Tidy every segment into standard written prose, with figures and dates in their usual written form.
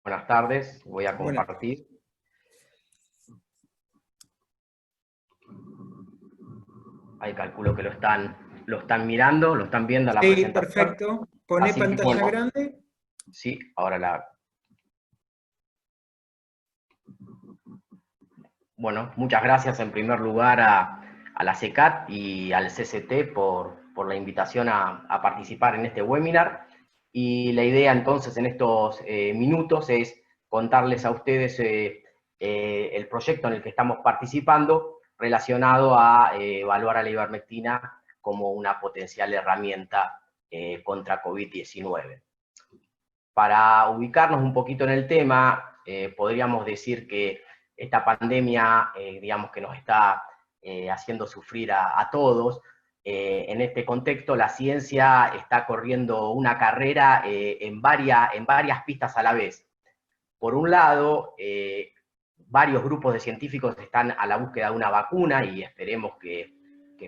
Buenas tardes, voy a Bueno, compartir. Ahí calculo que lo están mirando, lo están viendo la sí, presentación. perfecto. Poné Así que pantalla bueno, grande. sí, ahora la... Bueno, muchas gracias en primer lugar a la CECAT y al CCT por la invitación a participar en este webinar. Y la idea entonces en estos minutos es contarles a ustedes el proyecto en el que estamos participando relacionado a evaluar a la ivermectina como una potencial herramienta contra COVID-19. Para ubicarnos un poquito en el tema, podríamos decir que esta pandemia, digamos que nos está haciendo sufrir a todos. En este contexto, la ciencia está corriendo una carrera en varias pistas a la vez. Por un lado, varios grupos de científicos están a la búsqueda de una vacuna y esperemos que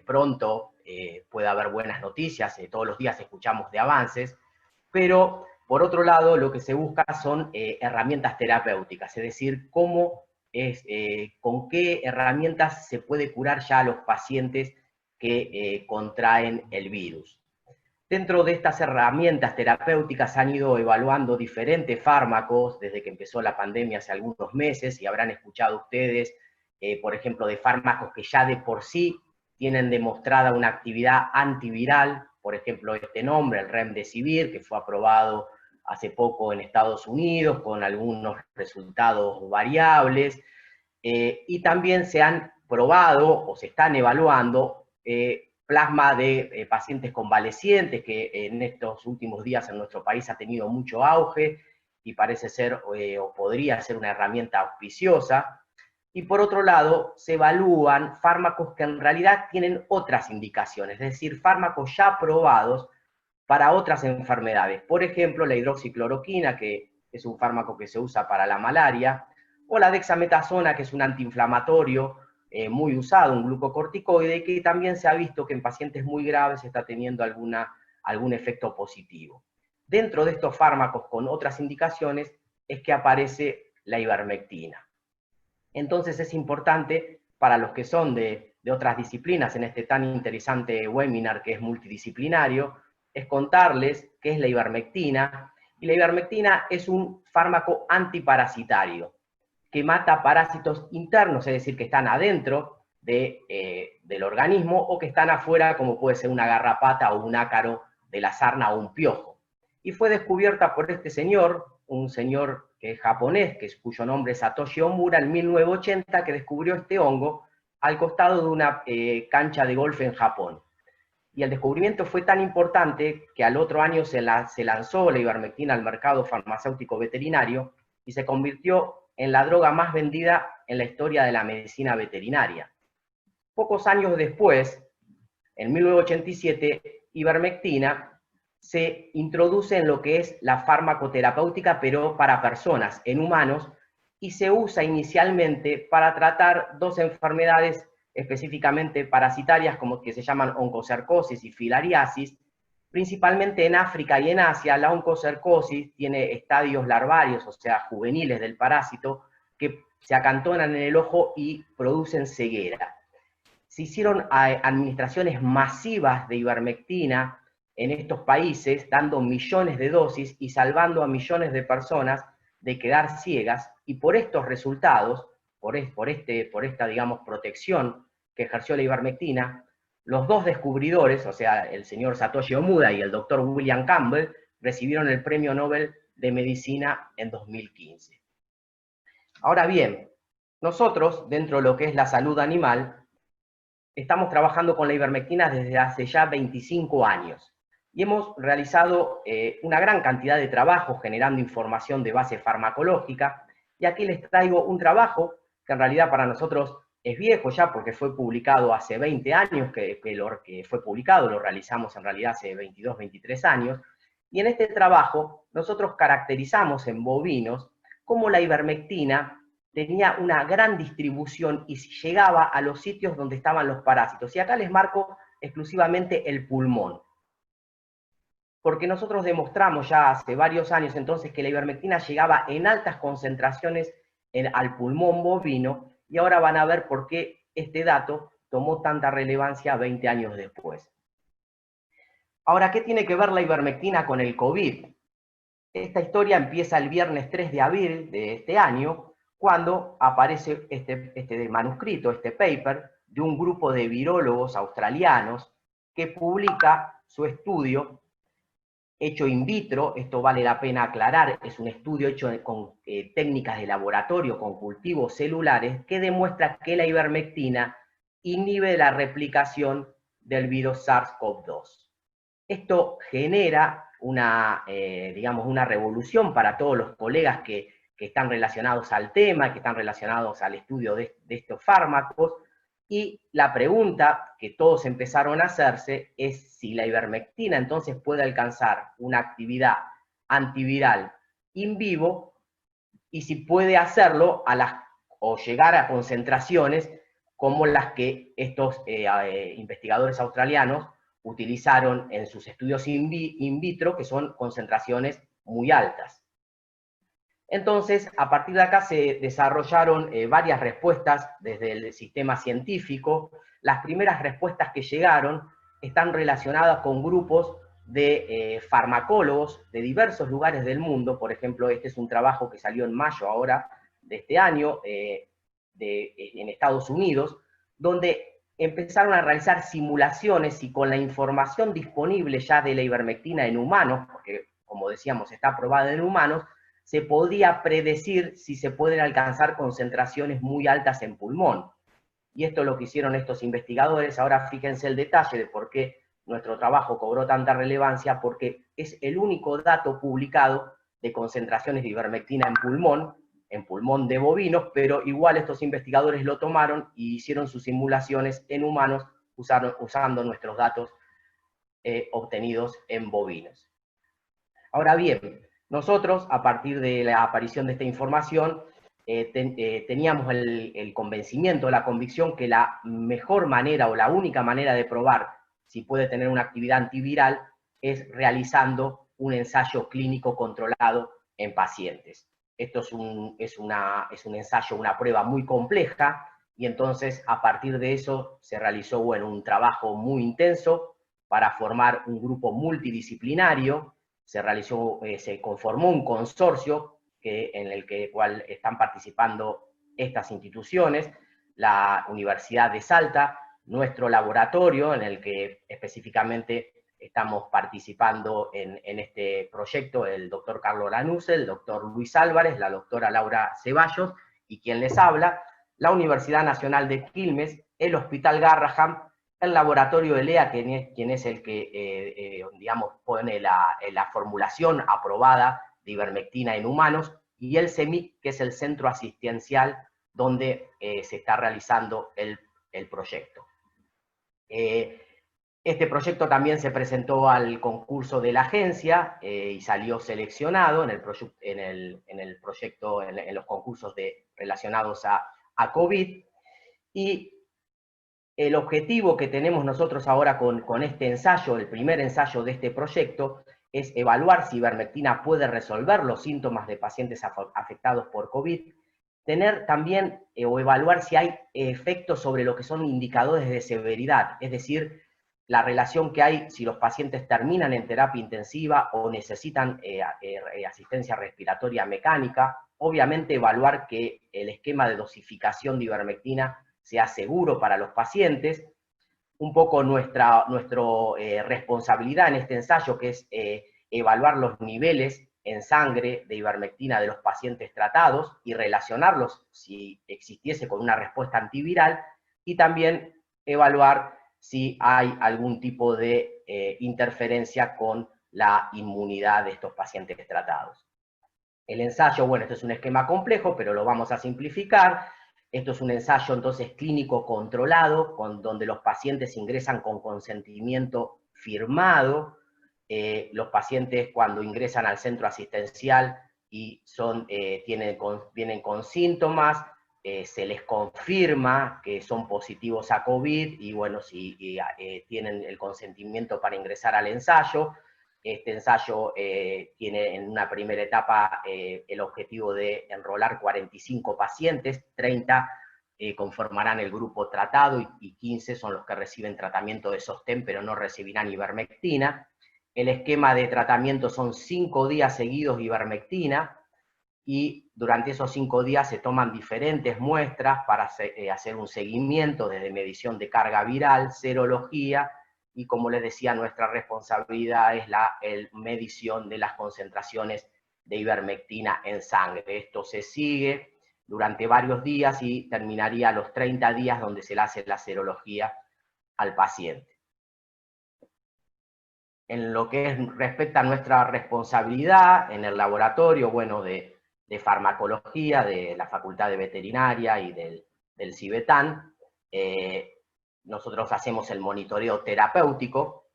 pronto pueda haber buenas noticias. Todos los días escuchamos de avances, pero por otro lado, lo que se busca son herramientas terapéuticas, es decir, con qué herramientas se puede curar ya a los pacientes que contraen el virus. Dentro de estas herramientas terapéuticas han ido evaluando diferentes fármacos desde que empezó la pandemia hace algunos meses, y habrán escuchado ustedes, por ejemplo, de fármacos que ya de por sí tienen demostrada una actividad antiviral, por ejemplo, este nombre, el Remdesivir, que fue aprobado hace poco en Estados Unidos con algunos resultados variables, y también se han probado o se están evaluando plasma de pacientes convalecientes, que en estos últimos días en nuestro país ha tenido mucho auge y parece ser o podría ser una herramienta auspiciosa. Y por otro lado, se evalúan fármacos que en realidad tienen otras indicaciones, es decir, fármacos ya probados para otras enfermedades. Por ejemplo, la hidroxicloroquina, que es un fármaco que se usa para la malaria, o la dexametasona, que es un antiinflamatorio muy usado, un glucocorticoide, que también se ha visto que en pacientes muy graves está teniendo algún efecto positivo. Dentro de estos fármacos con otras indicaciones es que aparece la ivermectina. Entonces es importante para los que son de otras disciplinas en este tan interesante webinar que es multidisciplinario, es contarles qué es la ivermectina. Y la ivermectina es un fármaco antiparasitario que mata parásitos internos, es decir, que están adentro del organismo o que están afuera, como puede ser una garrapata o un ácaro de la sarna o un piojo. Y fue descubierta por este señor, un señor que es japonés, cuyo nombre es Satoshi Omura, en 1980, que descubrió este hongo al costado de una cancha de golf en Japón. Y el descubrimiento fue tan importante que al otro año se lanzó la ivermectina al mercado farmacéutico veterinario y se convirtió en la droga más vendida en la historia de la medicina veterinaria. Pocos años después, en 1987, ivermectina se introduce en lo que es la farmacoterapéutica, pero para personas, en humanos, y se usa inicialmente para tratar dos enfermedades específicamente parasitarias, como que se llaman oncocercosis y filariasis, principalmente en África y en Asia. La oncocercosis tiene estadios larvarios, o sea, juveniles del parásito, que se acantonan en el ojo y producen ceguera. Se hicieron administraciones masivas de ivermectina en estos países, dando millones de dosis y salvando a millones de personas de quedar ciegas, y por estos resultados, por esta, digamos, protección que ejerció la ivermectina, los dos descubridores, o sea, el señor Satoshi Omura y el doctor William Campbell, recibieron el Premio Nobel de Medicina en 2015. Ahora bien, nosotros, dentro de lo que es la salud animal, estamos trabajando con la ivermectina desde hace ya 25 años y hemos realizado una gran cantidad de trabajos generando información de base farmacológica, y aquí les traigo un trabajo que en realidad para nosotros es viejo ya porque fue publicado hace 20 años, que fue publicado, lo realizamos en realidad hace 22, 23 años, y en este trabajo nosotros caracterizamos en bovinos cómo la ivermectina tenía una gran distribución y llegaba a los sitios donde estaban los parásitos. Y acá les marco exclusivamente el pulmón. porque nosotros demostramos ya hace varios años entonces que la ivermectina llegaba en altas concentraciones al pulmón bovino, y ahora van a ver por qué este dato tomó tanta relevancia 20 años después. Ahora, ¿qué tiene que ver la ivermectina con el COVID? Esta historia empieza el viernes 3 de abril de este año, cuando aparece este manuscrito, este paper, de un grupo de virólogos australianos que publica su estudio hecho in vitro. Esto vale la pena aclarar, es un estudio hecho con técnicas de laboratorio, con cultivos celulares, que demuestra que la ivermectina inhibe la replicación del virus SARS-CoV-2. Esto genera digamos, una revolución para todos los colegas que están relacionados al tema, que están relacionados al estudio de estos fármacos, y la pregunta que todos empezaron a hacerse es si la ivermectina entonces puede alcanzar una actividad antiviral in vivo, y si puede hacerlo o llegar a concentraciones como las que estos investigadores australianos utilizaron en sus estudios in vitro, que son concentraciones muy altas. Entonces, a partir de acá se desarrollaron varias respuestas desde el sistema científico. Las primeras respuestas que llegaron están relacionadas con grupos de farmacólogos de diversos lugares del mundo. Por ejemplo, este es un trabajo que salió en mayo ahora de este año en Estados Unidos, donde empezaron a realizar simulaciones, y con la información disponible ya de la ivermectina en humanos, porque como decíamos está aprobada en humanos, se podía predecir si se pueden alcanzar concentraciones muy altas en pulmón. Y esto es lo que hicieron estos investigadores. Ahora fíjense el detalle de por qué nuestro trabajo cobró tanta relevancia, porque es el único dato publicado de concentraciones de ivermectina en pulmón de bovinos, pero igual estos investigadores lo tomaron y hicieron sus simulaciones en humanos usando nuestros datos obtenidos en bovinos. Ahora bien, nosotros, a partir de la aparición de esta información, teníamos el convencimiento, la convicción que la mejor manera o la única manera de probar si puede tener una actividad antiviral es realizando un ensayo clínico controlado en pacientes. Esto es un ensayo, una prueba muy compleja, y entonces a partir de eso se realizó un trabajo muy intenso para formar un grupo multidisciplinario. Se conformó un consorcio en el cual están participando estas instituciones, la Universidad de Salta, nuestro laboratorio, en el que específicamente estamos participando en este proyecto, el doctor Carlos Lanuse, el doctor Luis Álvarez, la doctora Laura Ceballos, y quien les habla, la Universidad Nacional de Quilmes, el Hospital Garrahan, el laboratorio de LEA, quien es el que, digamos, pone la formulación aprobada de ivermectina en humanos, y el CEMIC, que es el centro asistencial donde se está realizando el proyecto. Este proyecto también se presentó al concurso de la agencia y salió seleccionado en el proyecto, en los concursos relacionados a COVID, y el objetivo que tenemos nosotros ahora con este ensayo, el primer ensayo de este proyecto, es evaluar si ivermectina puede resolver los síntomas de pacientes afectados por COVID, tener también o evaluar si hay efectos sobre lo que son indicadores de severidad, es decir, la relación que hay si los pacientes terminan en terapia intensiva o necesitan asistencia respiratoria mecánica. Obviamente evaluar que el esquema de dosificación de ivermectina sea seguro para los pacientes. Un poco nuestra responsabilidad en este ensayo, que es evaluar los niveles en sangre de ivermectina de los pacientes tratados y relacionarlos si existiese con una respuesta antiviral, y también evaluar si hay algún tipo de interferencia con la inmunidad de estos pacientes tratados. El ensayo, bueno, esto es un esquema complejo, pero lo vamos a simplificar. Esto es un ensayo entonces clínico controlado, donde los pacientes ingresan con consentimiento firmado. Los pacientes cuando ingresan al centro asistencial y vienen con síntomas, se les confirma que son positivos a COVID, y bueno, si tienen el consentimiento para ingresar al ensayo. Este ensayo tiene en una primera etapa el objetivo de enrolar 45 pacientes, 30 conformarán el grupo tratado y 15 son los que reciben tratamiento de sostén, pero no recibirán ivermectina. El esquema de tratamiento son 5 días seguidos de ivermectina, y durante esos 5 días se toman diferentes muestras para hacer un seguimiento desde medición de carga viral, serología, y como les decía, nuestra responsabilidad es la medición de las concentraciones de ivermectina en sangre. Esto se sigue durante varios días y terminaría a los 30 días donde se le hace la serología al paciente. En lo que respecta a nuestra responsabilidad en el laboratorio, bueno, de farmacología, de la Facultad de Veterinaria y del CIBETAN, nosotros hacemos el monitoreo terapéutico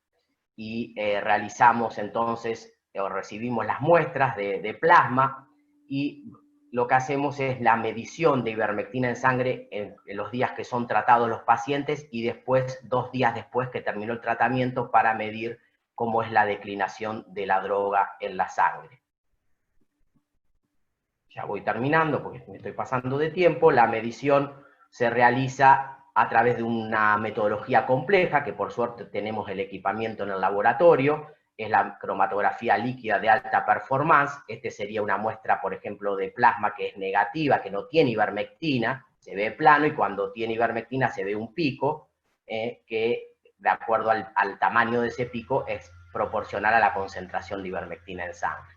y realizamos entonces, o recibimos las muestras de plasma, y lo que hacemos es la medición de ivermectina en sangre en los días que son tratados los pacientes y después, 2 días después que terminó el tratamiento, para medir cómo es la declinación de la droga en la sangre. Ya voy terminando porque me estoy pasando de tiempo. La medición se realiza a través de una metodología compleja, que por suerte tenemos el equipamiento en el laboratorio. Es la cromatografía líquida de alta performance. Este sería una muestra, por ejemplo, de plasma que es negativa, que no tiene ivermectina, se ve plano, y cuando tiene ivermectina se ve un pico, que de acuerdo al tamaño de ese pico es proporcional a la concentración de ivermectina en sangre.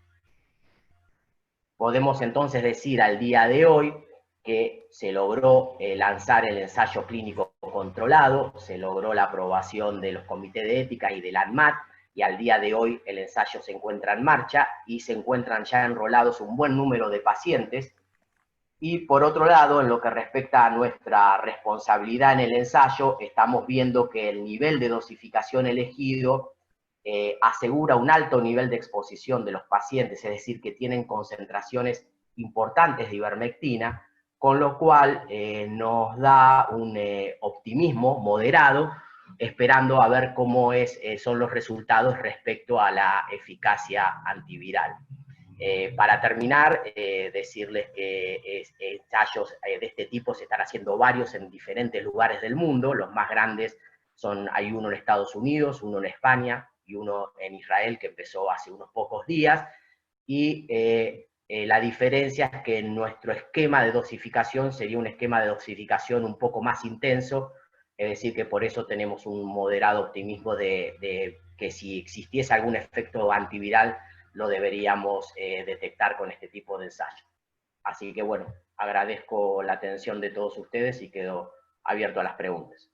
Podemos entonces decir al día de hoy que se logró lanzar el ensayo clínico controlado, se logró la aprobación de los comités de ética y del ANMAT, y al día de hoy el ensayo se encuentra en marcha y se encuentran ya enrolados un buen número de pacientes. Y por otro lado, en lo que respecta a nuestra responsabilidad en el ensayo, estamos viendo que el nivel de dosificación elegido asegura un alto nivel de exposición de los pacientes, es decir, que tienen concentraciones importantes de ivermectina, con lo cual nos da un optimismo moderado, esperando a ver cómo son los resultados respecto a la eficacia antiviral. Para terminar, decirles que ensayos de este tipo se están haciendo varios en diferentes lugares del mundo. Los más grandes hay uno en Estados Unidos, uno en España y uno en Israel, que empezó hace unos pocos días, y la diferencia es que nuestro esquema de dosificación sería un esquema de dosificación un poco más intenso, es decir, que por eso tenemos un moderado optimismo de que si existiese algún efecto antiviral, lo deberíamos detectar con este tipo de ensayo. Así que bueno, agradezco la atención de todos ustedes y quedo abierto a las preguntas.